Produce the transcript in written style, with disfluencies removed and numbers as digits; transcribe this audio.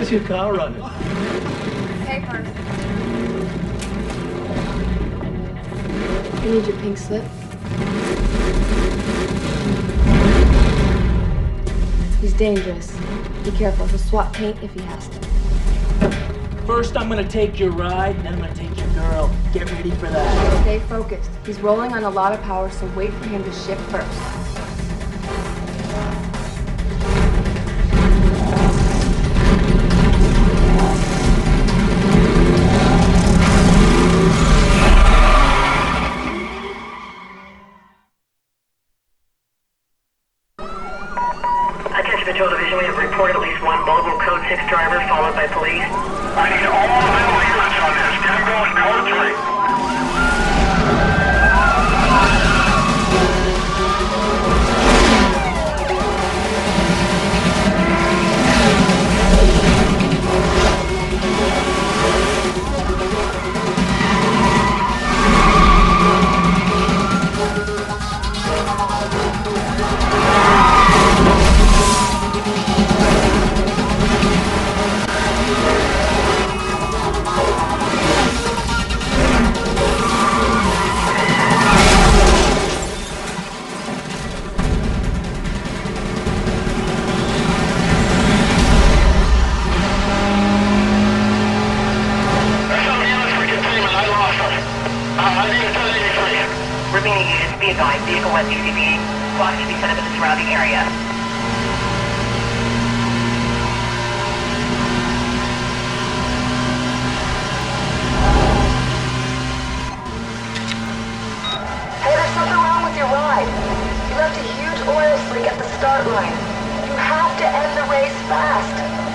How's your car running? Papers. I need your pink slip. He's dangerous. Be careful. He'll swat paint if he has to. First, I'm gonna take your ride, then I'm gonna take your girl. Get ready for that. Stay focused. He's rolling on a lot of power, so wait for him to shift first. Attention Patrol Division, we have reported at least one mobile Code 6 driver followed by police. I need all available units on this. Get him going, Code 3. Remaining units, be advised, vehicle west UCB. Squad should be set up in the surrounding area. Hey, there's something wrong with your ride. You left a huge oil slick at the start line. You have to end the race fast.